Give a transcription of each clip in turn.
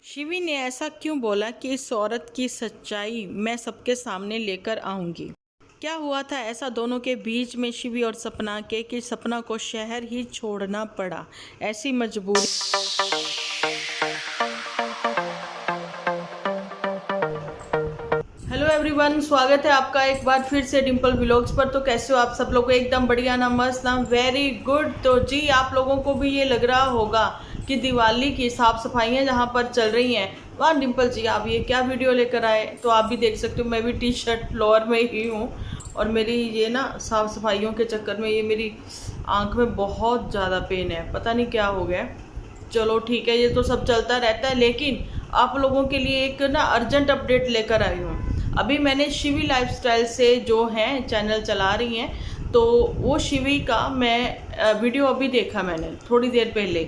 शिवी ने ऐसा क्यों बोला कि इस औरत की सच्चाई मैं सबके सामने लेकर आऊंगी। क्या हुआ था ऐसा दोनों के बीच में, शिवी और सपना के, कि सपना को शहर ही छोड़ना पड़ा। ऐसी मजबूरी। हेलो एवरीवन, स्वागत है आपका एक बार फिर से डिम्पल व्लॉग्स पर। तो कैसे हो आप सब लोग? एकदम बढ़िया ना, मस्त ना, वेरी गुड। तो जी आप लोगों को भी ये लग रहा होगा कि दिवाली की साफ सफाइयाँ जहाँ पर चल रही हैं, वाह डिम्पल जी आप ये क्या वीडियो लेकर आए। तो आप भी देख सकते हो, मैं भी टी शर्ट लोअर में ही हूँ और मेरी ये ना साफ सफाइयों के चक्कर में ये मेरी आँख में बहुत ज़्यादा पेन है, पता नहीं क्या हो गया। चलो ठीक है, ये तो सब चलता रहता है, लेकिन आप लोगों के लिए एक ना अर्जेंट अपडेट लेकर आई हूँ। अभी मैंने शिवी लाइफस्टाइल से जो हैं चैनल चला रही हैं, तो वो शिवी का मैं वीडियो अभी देखा मैंने थोड़ी देर पहले।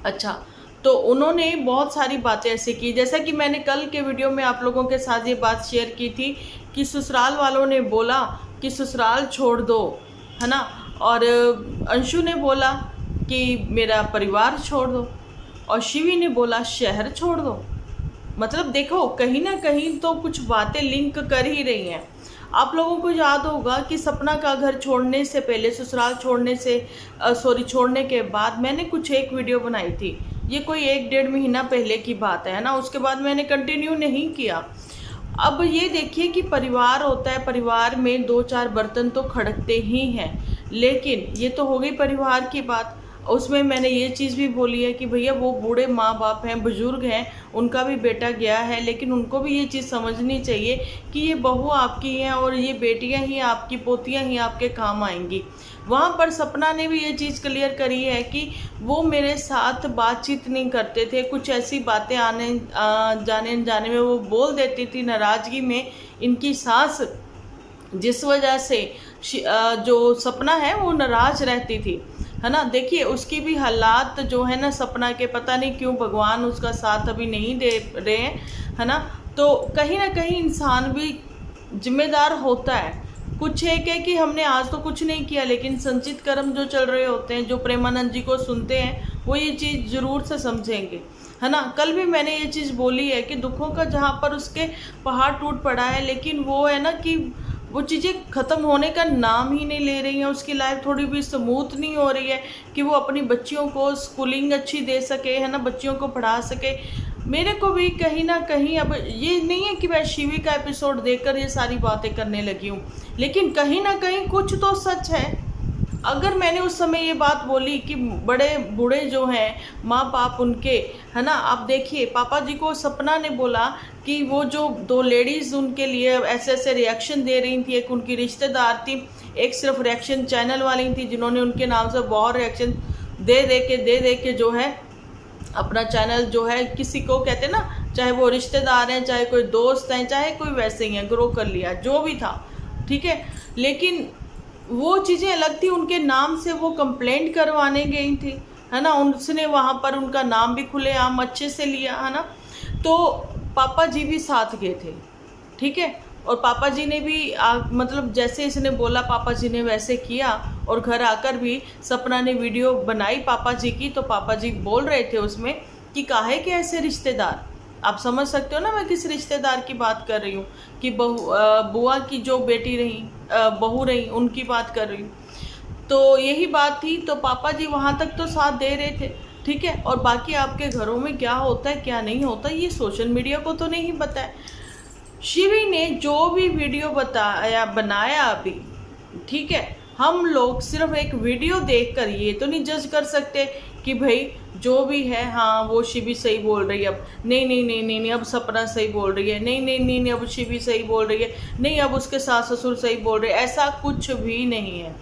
अच्छा, तो उन्होंने बहुत सारी बातें ऐसे की, जैसा कि मैंने कल के वीडियो में आप लोगों के साथ ये बात शेयर की थी कि ससुराल वालों ने बोला कि ससुराल छोड़ दो, है ना, और अंशु ने बोला कि मेरा परिवार छोड़ दो, और शिवी ने बोला शहर छोड़ दो। मतलब देखो, कहीं ना कहीं तो कुछ बातें लिंक कर ही रही हैं। आप लोगों को याद होगा कि सपना का घर छोड़ने से पहले, ससुराल छोड़ने से छोड़ने के बाद मैंने कुछ एक वीडियो बनाई थी। ये कोई 1-1.5 महीना पहले की बात है ना, उसके बाद मैंने कंटिन्यू नहीं किया। अब ये देखिए कि परिवार होता है, परिवार में 2-4 बर्तन तो खड़कते ही हैं, लेकिन ये तो हो गई परिवार की बात। उसमें मैंने ये चीज़ भी बोली है कि भैया वो बूढ़े माँ बाप हैं, बुजुर्ग हैं, उनका भी बेटा गया है, लेकिन उनको भी ये चीज़ समझनी चाहिए कि ये बहू आपकी हैं और ये बेटियां ही आपकी, पोतियां ही आपके काम आएंगी। वहाँ पर सपना ने भी ये चीज़ क्लियर करी है कि वो मेरे साथ बातचीत नहीं करते थे, कुछ ऐसी बातें जाने जाने में वो बोल देती थी नाराज़गी में इनकी सास, जिस वजह से जो सपना है वो नाराज रहती थी, है ना। देखिए उसकी भी हालात जो है ना, सपना के, पता नहीं क्यों भगवान उसका साथ अभी नहीं दे रहे हैं, है ना। तो कहीं ना कहीं इंसान भी जिम्मेदार होता है। कुछ एक है कि हमने आज तो कुछ नहीं किया, लेकिन संचित कर्म जो चल रहे होते हैं, जो प्रेमानंद जी को सुनते हैं, वो ये चीज़ जरूर से समझेंगे, है ना। कल भी मैंने ये चीज़ बोली है कि दुखों का जहाँ पर उसके पहाड़ टूट पड़ा है, लेकिन वो है ना कि वो चीज़ें ख़त्म होने का नाम ही नहीं ले रही हैं। उसकी लाइफ थोड़ी भी स्मूथ नहीं हो रही है कि वो अपनी बच्चियों को स्कूलिंग अच्छी दे सके, है ना, बच्चियों को पढ़ा सके। मेरे को भी कहीं ना कहीं, अब ये नहीं है कि मैं शिवी का एपिसोड देखकर ये सारी बातें करने लगी हूँ, लेकिन कहीं ना कहीं कुछ तो सच है। अगर मैंने उस समय ये बात बोली कि बड़े बूढ़े जो हैं माँ बाप उनके, है ना, आप देखिए पापा जी को सपना ने बोला कि वो जो 2 लेडीज़ उनके लिए ऐसे ऐसे रिएक्शन दे रही थी, एक उनकी रिश्तेदार थी, एक सिर्फ रिएक्शन चैनल वाली थी, जिन्होंने उनके नाम से बहुत रिएक्शन दे के जो है अपना चैनल जो है, किसी को कहते ना, चाहे वो रिश्तेदार हैं, चाहे कोई दोस्त हैं, चाहे कोई वैसे ही हैं, ग्रो कर लिया जो भी था, ठीक है। लेकिन वो चीज़ें अलग थी, उनके नाम से वो कंप्लेंट करवाने गई थी, है ना, उसने वहाँ पर उनका नाम भी खुलेआम अच्छे से लिया, है ना। तो पापा जी भी साथ गए थे, ठीक है, और पापा जी ने भी मतलब जैसे इसने बोला पापा जी ने वैसे किया, और घर आकर भी सपना ने वीडियो बनाई पापा जी की, तो पापा जी बोल रहे थे उसमें कि काहे के ऐसे रिश्तेदार। आप समझ सकते हो ना मैं किस रिश्तेदार की बात कर रही हूँ, कि बुआ की जो बेटी रही, बहू रही, उनकी बात कर रही हूँ। तो यही बात थी, तो पापा जी वहाँ तक तो साथ दे रहे थे, ठीक है। और बाकी आपके घरों में क्या होता है क्या नहीं होता, ये सोशल मीडिया को तो नहीं बताया। शिवी ने जो भी वीडियो बनाया अभी, ठीक है, हम लोग सिर्फ एक वीडियो देखकर ये तो नहीं जज कर सकते कि भाई जो भी है, हाँ वो शिवी सही बोल रही है, अब नहीं नहीं नहीं नहीं नहीं अब सपना सही बोल रही है, नहीं नहीं नहीं नहीं अब शिवी सही बोल रही है, नहीं अब उसके सास ससुर सही बोल रहे हैं, ऐसा कुछ भी नहीं है।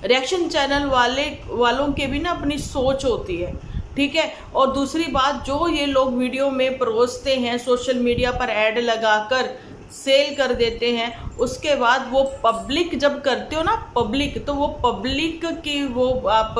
रिएक्शन चैनल वालों के भी ना अपनी सोच होती है, ठीक है। और दूसरी बात, जो ये लोग वीडियो में परोसते हैं, सोशल मीडिया पर ऐड लगाकर सेल कर देते हैं, उसके बाद वो पब्लिक जब करते हो ना, पब्लिक, तो वो पब्लिक की वो आप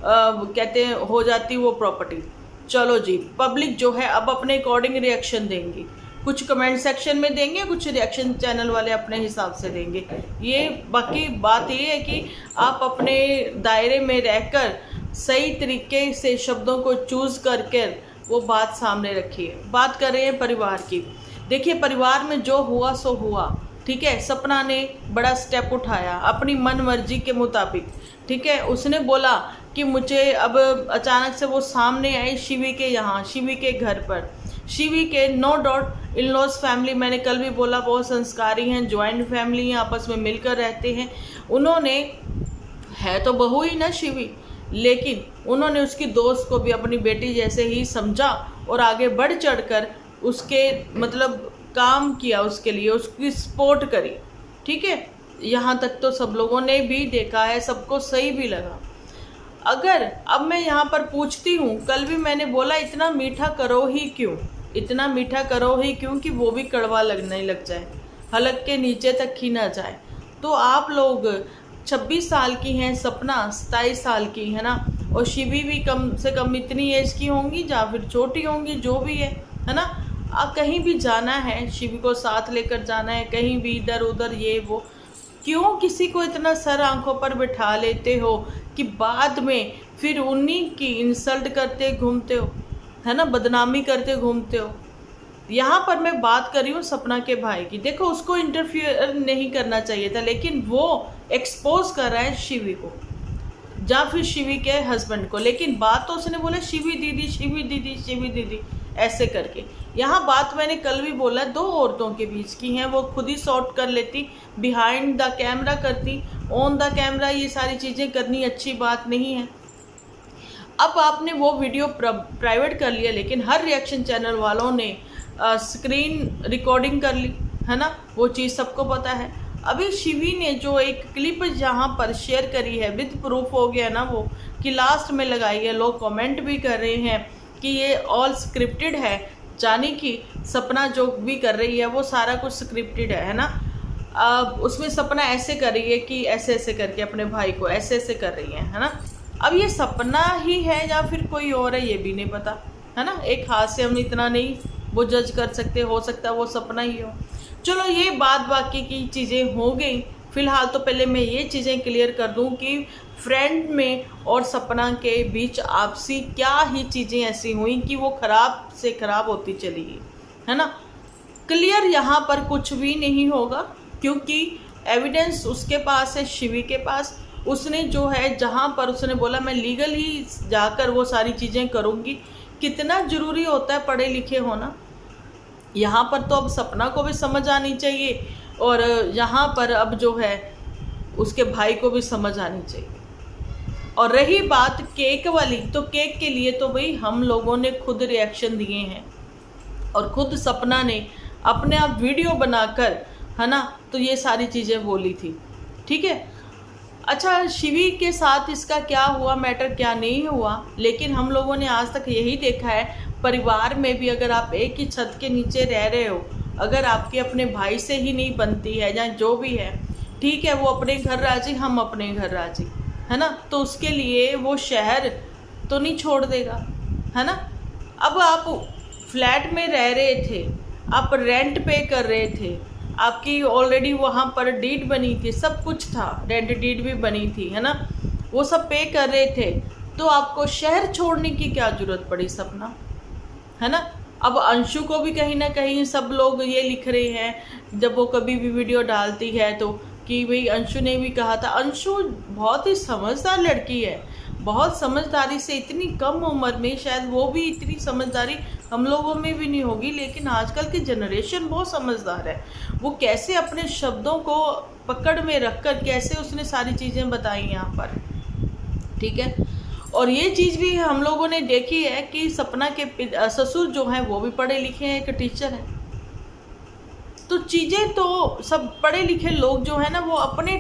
कहते हैं हो जाती वो प्रॉपर्टी। चलो जी, पब्लिक जो है अब अपने अकॉर्डिंग रिएक्शन देंगी, कुछ कमेंट सेक्शन में देंगे, कुछ रिएक्शन चैनल वाले अपने हिसाब से देंगे। ये बाकी बात ये है कि आप अपने दायरे में रहकर सही तरीके से शब्दों को चूज़ करके वो बात सामने रखी है। बात कर रहे हैं परिवार की। देखिए परिवार में जो हुआ सो हुआ, ठीक है। सपना ने बड़ा स्टेप उठाया अपनी मन मर्जी के मुताबिक, ठीक है। उसने बोला कि मुझे अब अचानक से वो सामने आई शिवी के यहाँ, शिवी के घर पर। शिवी के no doubt in-laws family, मैंने कल भी बोला, बहुत संस्कारी हैं, ज्वाइंट फैमिली हैं, आपस में मिलकर रहते हैं। उन्होंने, है तो बहू ही ना शिवी, लेकिन उन्होंने उसकी दोस्त को भी अपनी बेटी जैसे ही समझा और आगे बढ़ चढ़कर उसके मतलब काम किया, उसके लिए उसकी सपोर्ट करी, ठीक है। यहाँ तक तो सब लोगों ने भी देखा है, सबको सही भी लगा। अगर अब मैं यहाँ पर पूछती हूँ, कल भी मैंने बोला इतना मीठा करो ही क्यों, इतना मीठा करो ही क्यों कि वो भी कड़वा लगने लग जाए, हलक के नीचे तक ही ना जाए। तो आप लोग 26 साल की हैं, सपना 27 साल की है ना, और शिवी भी कम से कम इतनी एज की होंगी या फिर छोटी होंगी, जो भी है ना। कहीं भी जाना है, शिवी को साथ लेकर जाना है, कहीं भी इधर उधर ये वो, क्यों किसी को इतना सर आंखों पर बिठा लेते हो कि बाद में फिर उन्हीं की इंसल्ट करते घूमते हो, है ना, बदनामी करते घूमते हो। यहाँ पर मैं बात कर रही हूँ सपना के भाई की। देखो उसको इंटरफियर नहीं करना चाहिए था, लेकिन वो एक्सपोज कर रहा है शिवी को या फिर शिवी के हस्बैंड को। लेकिन बात तो उसने बोला शिवी दीदी, शिवी दीदी, शिवी दीदी ऐसे करके। यहाँ बात मैंने कल भी बोला, दो औरतों के बीच की हैं, वो खुद ही सॉर्ट कर लेती, बिहाइंड द कैमरा करती, ऑन द कैमरा ये सारी चीज़ें करनी अच्छी बात नहीं है। अब आपने वो वीडियो प्राइवेट कर लिया, लेकिन हर रिएक्शन चैनल वालों ने स्क्रीन रिकॉर्डिंग कर ली, है ना, वो चीज़ सबको पता है। अभी शिवी ने जो एक क्लिप यहाँ पर शेयर करी है, विद प्रूफ हो गया ना वो, कि लास्ट में लगाई है, लोग कमेंट भी कर रहे हैं कि ये ऑल स्क्रिप्टेड है, जाने कि सपना जो भी कर रही है वो सारा कुछ स्क्रिप्टेड है ना। उसमें सपना ऐसे कर रही है कि ऐसे ऐसे करके अपने भाई को ऐसे ऐसे कर रही है ना। अब ये सपना ही है या फिर कोई और है, ये भी नहीं पता, है ना। एक हाथ से हम इतना नहीं वो जज कर सकते, हो सकता है वो सपना ही हो। चलो ये बात बाकी की चीज़ें हो गई। फ़िलहाल तो पहले मैं ये चीज़ें क्लियर कर दूं कि फ्रेंड में और सपना के बीच आपसी क्या ही चीज़ें ऐसी हुई कि वो ख़राब से ख़राब होती चली गई, है ना। क्लियर यहाँ पर कुछ भी नहीं होगा, क्योंकि एविडेंस उसके पास है, शिवी के पास। उसने जो है जहाँ पर उसने बोला मैं लीगल ही जाकर वो सारी चीज़ें करूँगी। कितना ज़रूरी होता है पढ़े लिखे होना, यहाँ पर तो अब सपना को भी समझ आनी चाहिए, और यहाँ पर अब जो है उसके भाई को भी समझ आनी चाहिए। और रही बात केक वाली, तो केक के लिए तो भाई हम लोगों ने खुद रिएक्शन दिए हैं, और खुद सपना ने अपने आप वीडियो बनाकर, है ना, तो ये सारी चीज़ें बोली थी, ठीक है। अच्छा, शिवी के साथ इसका क्या हुआ, मैटर क्या नहीं हुआ, लेकिन हम लोगों ने आज तक यही देखा है, परिवार में भी अगर आप एक ही छत के नीचे रह रहे हो, अगर आपके अपने भाई से ही नहीं बनती है या जो भी है, ठीक है, वो अपने घर राजी, हम अपने घर राजी, है ना, तो उसके लिए वो शहर तो नहीं छोड़ देगा, है ना। अब आप फ्लैट में रह रहे थे, आप रेंट पे कर रहे थे, आपकी ऑलरेडी वहाँ पर डीड बनी थी, सब कुछ था, रेंट डीड भी बनी थी, है ना, वो सब पे कर रहे थे, तो आपको शहर छोड़ने की क्या ज़रूरत पड़ी सपना, है ना। अब अंशु को भी कहीं ना कहीं सब लोग ये लिख रहे हैं, जब वो कभी भी वीडियो डालती है तो, कि भाई अंशु ने भी कहा था। अंशु बहुत ही समझदार लड़की है, बहुत समझदारी से, इतनी कम उम्र में, शायद वो भी इतनी समझदारी हम लोगों में भी नहीं होगी, लेकिन आजकल की जनरेशन बहुत समझदार है। वो कैसे अपने शब्दों को पकड़ में रखकर कैसे उसने सारी चीज़ें बताई यहाँ पर, ठीक है। और ये चीज़ भी हम लोगों ने देखी है कि सपना के ससुर जो हैं वो भी पढ़े लिखे हैं, एक टीचर है। तो चीज़ें तो सब पढ़े लिखे लोग जो है ना, वो अपने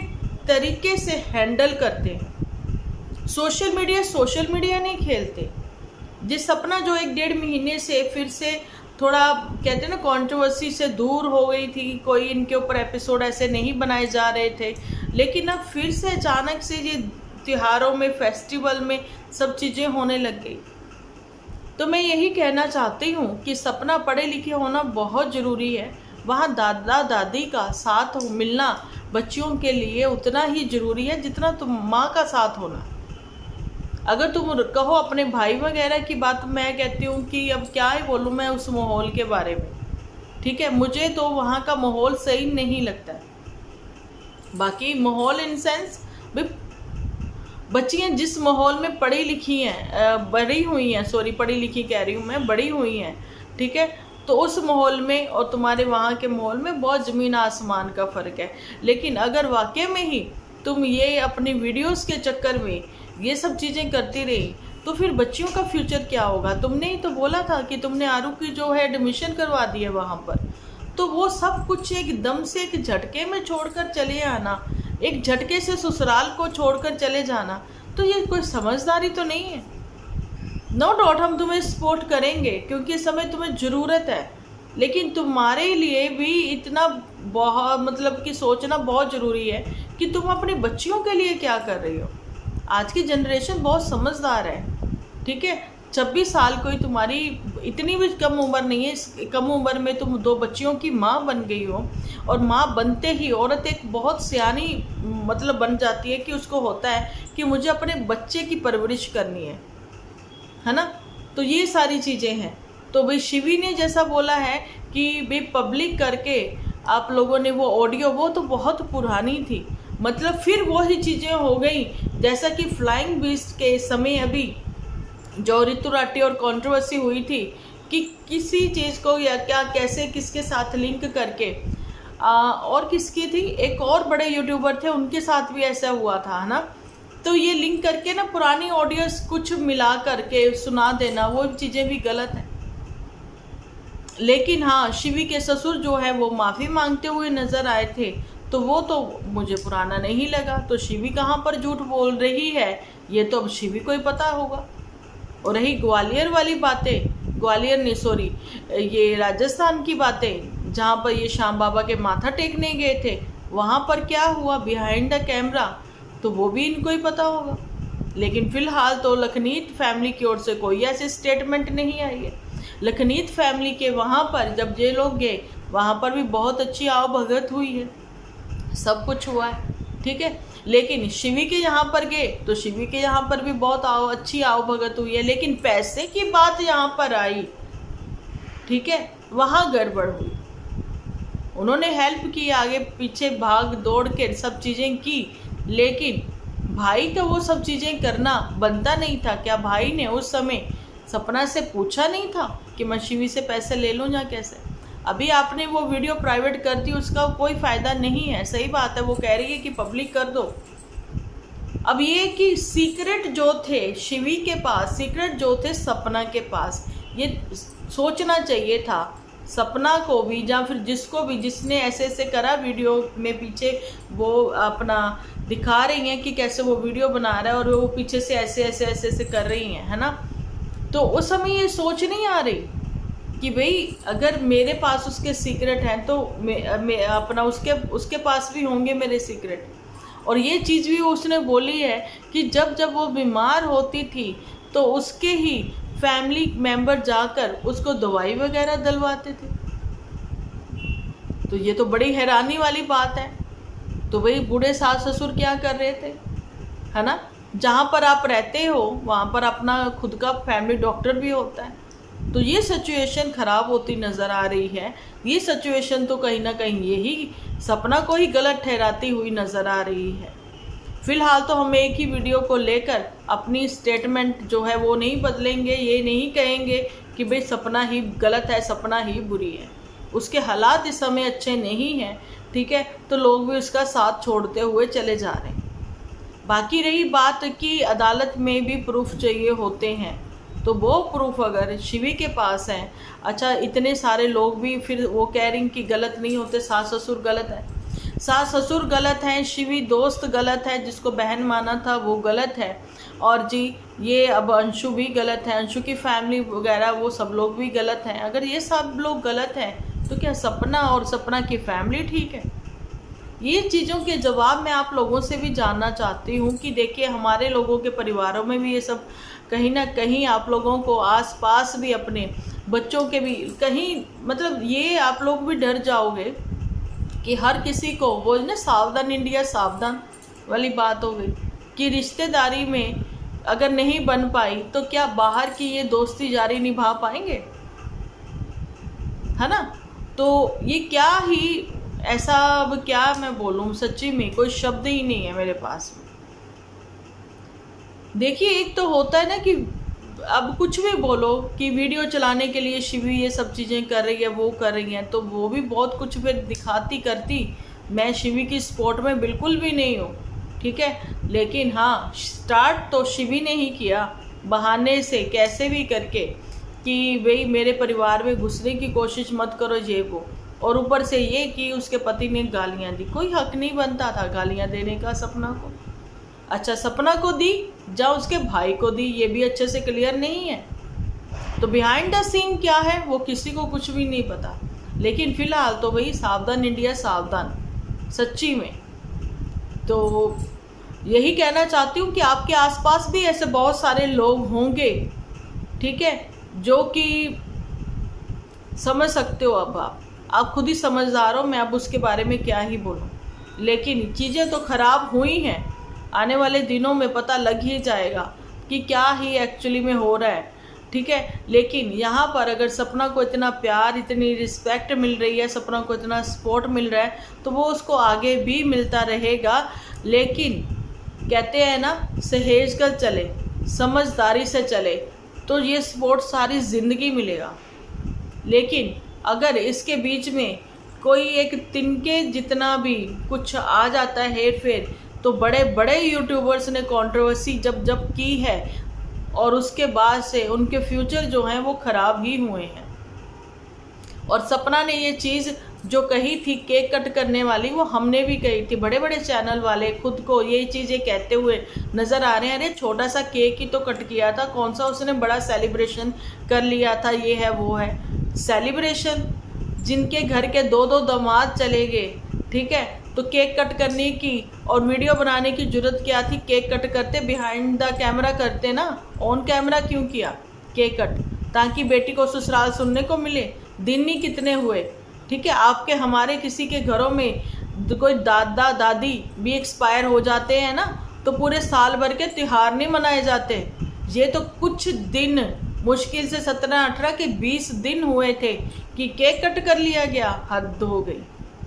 तरीके से हैंडल करते हैं। सोशल मीडिया नहीं खेलते। जिस सपना जो 1-1.5 महीने से फिर से थोड़ा कहते हैं ना कंट्रोवर्सी से दूर हो गई थी, कोई इनके ऊपर एपिसोड ऐसे नहीं बनाए जा रहे थे, लेकिन अब फिर से अचानक से ये त्योहारों में, फेस्टिवल में सब चीज़ें होने लग गई। तो मैं यही कहना चाहती हूँ कि सपना पढ़े लिखे होना बहुत ज़रूरी है। वहाँ दादा दादी का साथ मिलना बच्चियों के लिए उतना ही ज़रूरी है जितना तुम माँ का साथ होना, अगर तुम कहो अपने भाई वगैरह की बात, मैं कहती हूँ कि अब क्या ही बोलूँ मैं उस माहौल के बारे में, ठीक है। मुझे तो वहाँ का माहौल सही नहीं लगता है। बाकी माहौल इन सेंस भाई, बच्चियाँ जिस माहौल में पढ़ी लिखी हैं, बड़ी हुई हैं, सॉरी पढ़ी लिखी कह रही हूँ मैं, बड़ी हुई हैं, ठीक है, तो उस माहौल में और तुम्हारे वहाँ के माहौल में बहुत ज़मीन आसमान का फ़र्क है। लेकिन अगर वाकई में ही तुम ये अपनी वीडियोस के चक्कर में ये सब चीज़ें करती रही तो फिर बच्चियों का फ्यूचर क्या होगा। तुमने ही तो बोला था कि तुमने आरू की जो है एडमिशन करवा दी है वहाँ पर, तो वो सब कुछ एकदम से एक झटके में छोड़कर चले आना, एक झटके से ससुराल को छोड़कर चले जाना, तो ये कोई समझदारी तो नहीं है। नो डाउट हम तुम्हें सपोर्ट करेंगे क्योंकि इस समय तुम्हें ज़रूरत है, लेकिन तुम्हारे लिए भी इतना बहुत मतलब कि सोचना बहुत ज़रूरी है कि तुम अपनी बच्चियों के लिए क्या कर रही हो। आज की जनरेशन बहुत समझदार है, ठीक है। 26 साल कोई तुम्हारी इतनी भी कम उम्र नहीं है, कम उम्र में तुम 2 बच्चियों की माँ बन गई हो, और माँ बनते ही औरत एक बहुत सियानी मतलब बन जाती है कि उसको होता है कि मुझे अपने बच्चे की परवरिश करनी है ना। तो ये सारी चीज़ें हैं। तो भाई शिवी ने जैसा बोला है कि भाई पब्लिक करके आप लोगों ने वो ऑडियो, वो तो बहुत पुरानी थी, मतलब फिर वो ही चीज़ें हो गई जैसा कि फ्लाइंग बीस्ट के समय अभी जो ऋतु राठी और कंट्रोवर्सी हुई थी कि किसी चीज़ को या क्या कैसे किसके साथ लिंक करके और किसकी थी, एक और बड़े यूट्यूबर थे उनके साथ भी ऐसा हुआ था, है ना। तो ये लिंक करके ना पुरानी ऑडियोस कुछ मिला करके सुना देना, वो चीज़ें भी गलत हैं। लेकिन हाँ, शिवी के ससुर जो है वो माफ़ी मांगते हुए नज़र आए थे, तो वो तो मुझे पुराना नहीं लगा। तो शिवी कहाँ पर झूठ बोल रही है ये तो अब शिवी को ही पता होगा। और रही ग्वालियर वाली बातें, ग्वालियर नहीं सॉरी ये राजस्थान की बातें, जहाँ पर ये श्याम बाबा के माथा टेकने गए थे, वहाँ पर क्या हुआ बिहाइंड द कैमरा, तो वो भी इनको ही पता होगा। लेकिन फ़िलहाल तो लखनीत फैमिली की ओर से कोई ऐसी स्टेटमेंट नहीं आई है। लखनीत फैमिली के वहाँ पर जब ये लोग गए, वहाँ पर भी बहुत अच्छी आवभगत हुई है, सब कुछ हुआ है, ठीक है। लेकिन शिवी के यहाँ पर गए तो शिवी के यहाँ पर भी बहुत अच्छी आवभगत हुई है, लेकिन पैसे की बात यहाँ पर आई, ठीक है, वहाँ गड़बड़ हुई। उन्होंने हेल्प की, आगे पीछे भाग दौड़ के सब चीज़ें की, लेकिन भाई तो वो सब चीज़ें करना बनता नहीं था क्या? भाई ने उस समय सपना से पूछा नहीं था कि मैं शिवी से पैसे ले लूँ या कैसे? अभी आपने वो वीडियो प्राइवेट कर दी, उसका कोई फ़ायदा नहीं है। सही बात है, वो कह रही है कि पब्लिक कर दो। अब ये कि सीक्रेट जो थे शिवी के पास, सीक्रेट जो थे सपना के पास, ये सोचना चाहिए था सपना को भी, या फिर जिसको भी जिसने ऐसे ऐसे करा। वीडियो में पीछे वो अपना दिखा रही हैं कि कैसे वो वीडियो बना रहा है और वो पीछे से ऐसे ऐसे ऐसे ऐसे कर रही हैं, है ना। तो उस समय ये सोच नहीं आ रही कि भाई अगर मेरे पास उसके सीक्रेट हैं तो मैं अपना उसके पास भी होंगे मेरे सीक्रेट। और ये चीज़ भी उसने बोली है कि जब जब वो बीमार होती थी तो उसके ही फैमिली मेंबर जाकर उसको दवाई वगैरह दिलवाते थे। तो ये तो बड़ी हैरानी वाली बात है। तो भाई बूढ़े सास ससुर क्या कर रहे थे, है ना। जहाँ पर आप रहते हो वहाँ पर अपना खुद का फैमिली डॉक्टर भी होता है। तो ये सिचुएशन ख़राब होती नज़र आ रही है। ये सिचुएशन तो कहीं ना कहीं यही सपना को ही गलत ठहराती हुई नज़र आ रही है। फ़िलहाल तो हम एक ही वीडियो को लेकर अपनी स्टेटमेंट जो है वो नहीं बदलेंगे। ये नहीं कहेंगे कि भाई सपना ही गलत है, सपना ही बुरी है। उसके हालात इस समय अच्छे नहीं हैं, ठीक है, तो लोग भी उसका साथ छोड़ते हुए चले जा रहे हैं। बाकी रही बात कि अदालत में भी प्रूफ चाहिए होते हैं, तो वो प्रूफ अगर शिवी के पास हैं, अच्छा इतने सारे लोग भी फिर वो कह रही कि गलत नहीं होते, सास ससुर गलत है, सास ससुर गलत हैं, शिवी दोस्त गलत है, जिसको बहन माना था वो गलत है, और जी ये अब अंशु भी गलत है, अंशु की फैमिली वगैरह वो सब लोग भी गलत हैं। अगर ये सब लोग गलत हैं तो क्या सपना और सपना की फैमिली ठीक है? ये चीज़ों के जवाब मैं आप लोगों से भी जानना चाहती हूँ कि देखिए हमारे लोगों के परिवारों में भी ये सब कहीं ना कहीं आप लोगों को आसपास भी अपने बच्चों के भी कहीं मतलब ये आप लोग भी डर जाओगे कि हर किसी को वो ना सावधान इंडिया सावधान वाली बात हो गई कि रिश्तेदारी में अगर नहीं बन पाई तो क्या बाहर की ये दोस्ती जारी निभा पाएंगे, है ना। तो ये क्या ही ऐसा, अब क्या मैं बोलूँ, सच्ची में कोई शब्द ही नहीं है मेरे पास में। देखिए एक तो होता है ना कि अब कुछ भी बोलो कि वीडियो चलाने के लिए शिवी ये सब चीज़ें कर रही है, वो कर रही हैं, तो वो भी बहुत कुछ फिर दिखाती करती। मैं शिवी की सपोर्ट में बिल्कुल भी नहीं हूँ, ठीक है। लेकिन हाँ, स्टार्ट तो शिवी ने ही किया, बहाने से कैसे भी करके, कि भाई मेरे परिवार में घुसने की कोशिश मत करो ये वो। और ऊपर से ये कि उसके पति ने गालियाँ दी। कोई हक नहीं बनता था गालियाँ देने का सपना को। अच्छा, सपना को दी या उसके भाई को दी, ये भी अच्छे से क्लियर नहीं है। तो बिहाइंड द सीन क्या है वो किसी को कुछ भी नहीं पता। लेकिन फिलहाल तो भाई सावधान इंडिया सावधान, सच्ची में। तो यही कहना चाहती हूँ कि आपके आसपास भी ऐसे बहुत सारे लोग होंगे, ठीक है, जो कि समझ सकते हो। अब आप खुद ही समझदार हो, मैं अब उसके बारे में क्या ही बोलूँ। लेकिन चीज़ें तो ख़राब हुई हैं, आने वाले दिनों में पता लग ही जाएगा कि क्या ही एक्चुअली में हो रहा है, ठीक है। लेकिन यहाँ पर अगर सपना को इतना प्यार, इतनी रिस्पेक्ट मिल रही है, सपना को इतना सपोर्ट मिल रहा है, तो वो उसको आगे भी मिलता रहेगा। लेकिन कहते हैं ना, सहेज कर चले, समझदारी से चले, तो ये सपोर्ट सारी ज़िंदगी मिलेगा। लेकिन अगर इसके बीच में कोई एक तिनके जितना भी कुछ आ जाता है हेर फेर, तो बड़े बड़े यूट्यूबर्स ने कंट्रोवर्सी जब जब की है, और उसके बाद से उनके फ्यूचर जो हैं वो ख़राब ही हुए हैं। और सपना ने ये चीज़ जो कही थी केक कट करने वाली, वो हमने भी कही थी। बड़े बड़े चैनल वाले खुद को ये चीज़ें कहते हुए नज़र आ रहे हैं, अरे छोटा सा केक ही तो कट किया था, कौन सा उसने बड़ा सेलिब्रेशन कर लिया था, ये है वो है। सेलिब्रेशन, जिनके घर के दो दो दामाद चले गए, ठीक है, तो केक कट करने की और वीडियो बनाने की जरूरत क्या थी। केक कट करते बिहाइंड द कैमरा करते ना, ऑन कैमरा क्यों किया केक कट, ताकि बेटी को ससुराल सुनने को मिले। दिन ही कितने हुए, ठीक है। आपके हमारे किसी के घरों में कोई दादा दादी भी एक्सपायर हो जाते हैं ना, तो पूरे साल भर के त्योहार नहीं मनाए जाते। ये तो कुछ दिन, मुश्किल से 17-18 के 20 दिन हुए थे कि केक कट कर लिया गया। हद हो गई।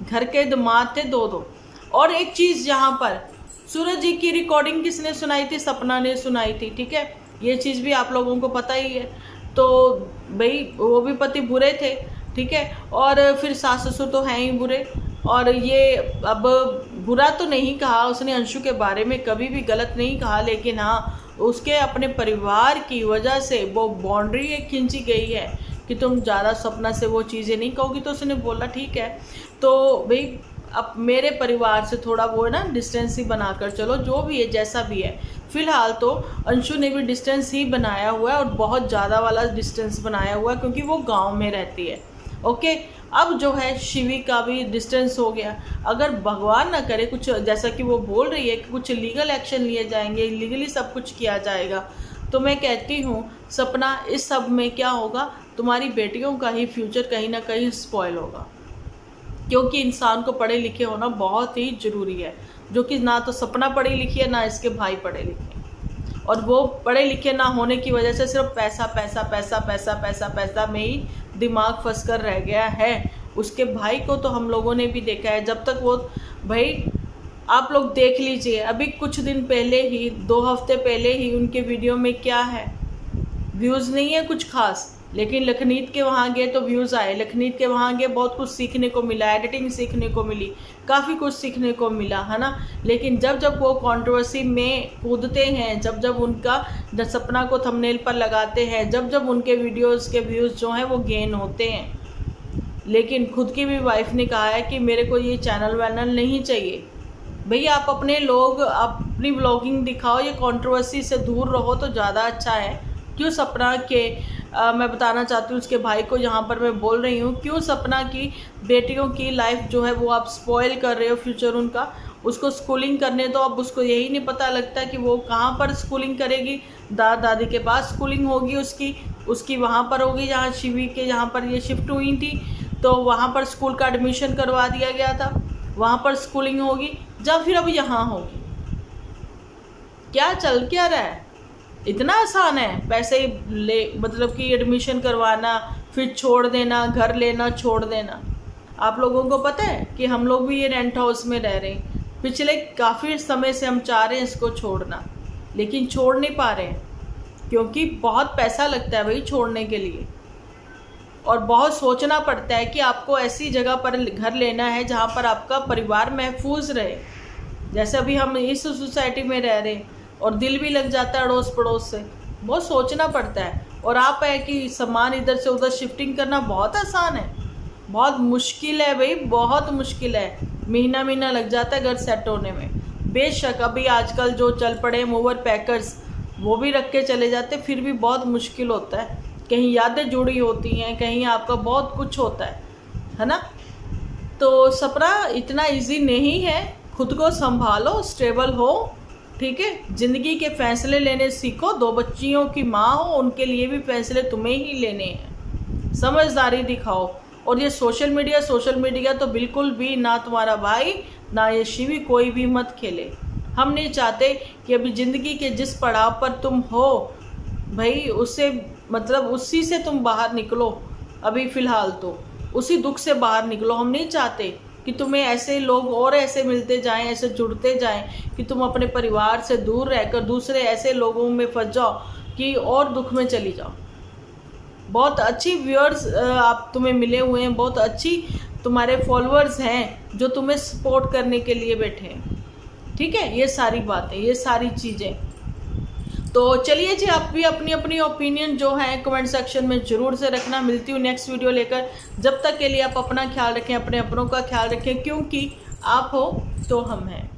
घर के दामाद थे दो दो। और एक चीज़, यहाँ पर सूरज जी की रिकॉर्डिंग किसने सुनाई थी, सपना ने सुनाई थी, ठीक है। ये चीज़ भी आप लोगों को पता ही है। तो भाई वो भी पति बुरे थे, ठीक है, और फिर सास ससुर तो हैं ही बुरे। और ये अब बुरा तो नहीं कहा उसने अंशु के बारे में, कभी भी गलत नहीं कहा, लेकिन हाँ उसके अपने परिवार की वजह से वो बाउंड्री एक खींची गई है कि तुम ज़्यादा सपना से वो चीज़ें नहीं कहोगी। तो उसने बोला ठीक है, तो भाई अब मेरे परिवार से थोड़ा वो है ना डिस्टेंस ही बनाकर चलो, जो भी है जैसा भी है। फिलहाल तो अंशु ने भी डिस्टेंस ही बनाया हुआ है, और बहुत ज़्यादा वाला डिस्टेंस बनाया हुआ है, क्योंकि वो गांव में रहती है। ओके, अब जो है शिवी का भी डिस्टेंस हो गया। अगर भगवान ना करे कुछ, जैसा कि वो बोल रही है कि कुछ लीगल एक्शन लिए जाएंगे, लीगली सब कुछ किया जाएगा, तो मैं कहती हूँ सपना, इस सब में क्या होगा, तुम्हारी बेटियों का ही फ्यूचर कहीं ना कहीं स्पॉइल होगा। क्योंकि इंसान को पढ़े लिखे होना बहुत ही ज़रूरी है, जो कि ना तो सपना पढ़ी लिखी है, ना इसके भाई पढ़े लिखे। और वो पढ़े लिखे ना होने की वजह से सिर्फ पैसा पैसा पैसा पैसा पैसा पैसा में ही दिमाग फंस कर रह गया है। उसके भाई को तो हम लोगों ने भी देखा है, जब तक वो, भाई आप लोग देख लीजिए, अभी कुछ दिन पहले ही, 2 हफ्ते पहले ही उनके वीडियो में क्या है, व्यूज़ नहीं है कुछ खास। लेकिन लखनीत के वहाँ गए तो व्यूज़ आए, लखनीत के वहाँ गए बहुत कुछ सीखने को मिला, एडिटिंग सीखने को मिली, काफ़ी कुछ सीखने को मिला, है ना। लेकिन जब जब वो कंट्रोवर्सी में कूदते हैं, जब जब उनका सपना को थंबनेल पर लगाते हैं, जब जब उनके वीडियोस के व्यूज़ जो हैं वो गेन होते हैं। लेकिन खुद की भी वाइफ ने कहा है कि मेरे को ये चैनल वैनल नहीं चाहिए। भैया आप अपने लोग अपनी ब्लॉगिंग दिखाओ, ये कंट्रोवर्सी से दूर रहो तो ज़्यादा अच्छा है। क्यों सपना के मैं बताना चाहती हूँ उसके भाई को, यहाँ पर मैं बोल रही हूँ, क्यों सपना की बेटियों की लाइफ जो है वो आप स्पॉइल कर रहे हो, फ्यूचर उनका। उसको स्कूलिंग करने दो। अब उसको यही नहीं पता लगता कि वो कहाँ पर स्कूलिंग करेगी। दादा दादी के पास स्कूलिंग होगी उसकी वहाँ पर होगी जहाँ शिवी के यहाँ पर ये शिफ्ट हुई थी, तो वहाँ पर स्कूल का एडमिशन करवा दिया गया था, वहाँ पर स्कूलिंग होगी, या फिर अब यहाँ होगी। क्या चल क्या रहा है, इतना आसान है पैसे ले, मतलब कि एडमिशन करवाना, फिर छोड़ देना, घर लेना, छोड़ देना। आप लोगों को पता है कि हम लोग भी ये रेंट हाउस में रह रहे हैं, पिछले काफ़ी समय से हम चाह रहे हैं इसको छोड़ना, लेकिन छोड़ नहीं पा रहे हैं क्योंकि बहुत पैसा लगता है भाई छोड़ने के लिए, और बहुत सोचना पड़ता है कि आपको ऐसी जगह पर घर लेना है जहाँ पर आपका परिवार महफूज रहे। जैसे अभी हम इस सोसाइटी में रह रहे हैं और दिल भी लग जाता है अड़ोस पड़ोस से, बहुत सोचना पड़ता है। और आप है कि सामान इधर से उधर शिफ्टिंग करना बहुत आसान है, बहुत मुश्किल है भाई, बहुत मुश्किल है। महीना महीना लग जाता है घर सेट होने में। बेशक अभी आजकल जो चल पड़े मूवर पैकर्स, वो भी रख के चले जाते, फिर भी बहुत मुश्किल होता है। कहीं यादें जुड़ी होती हैं, कहीं आपका बहुत कुछ होता है ना। तो सपना इतना इजी नहीं है, खुद को संभालो, स्टेबल हो, ठीक है। ज़िंदगी के फैसले लेने सीखो। 2 बच्चियों की माँ हो, उनके लिए भी फैसले तुम्हें ही लेने हैं, समझदारी दिखाओ। और ये सोशल मीडिया तो बिल्कुल भी ना तुम्हारा भाई ना ये शिवी कोई भी मत खेले। हम नहीं चाहते कि अभी ज़िंदगी के जिस पड़ाव पर तुम हो भाई, उससे मतलब उसी से तुम बाहर निकलो। अभी फ़िलहाल तो उसी दुख से बाहर निकलो। हम नहीं चाहते कि तुम्हें ऐसे लोग और ऐसे मिलते जाएं, ऐसे जुड़ते जाएं कि तुम अपने परिवार से दूर रहकर दूसरे ऐसे लोगों में फंस जाओ कि और दुख में चली जाओ। बहुत अच्छी व्यूअर्स आप तुम्हें मिले हुए हैं, बहुत अच्छी तुम्हारे फॉलोअर्स हैं जो तुम्हें सपोर्ट करने के लिए बैठे हैं, ठीक है। ये सारी बातें, ये सारी चीज़ें। तो चलिए जी, आप भी अपनी अपनी ओपिनियन जो है कमेंट सेक्शन में ज़रूर से रखना। मिलती हूँ नेक्स्ट वीडियो लेकर। जब तक के लिए आप अपना ख्याल रखें, अपने अपनों का ख्याल रखें, क्योंकि आप हो तो हम हैं।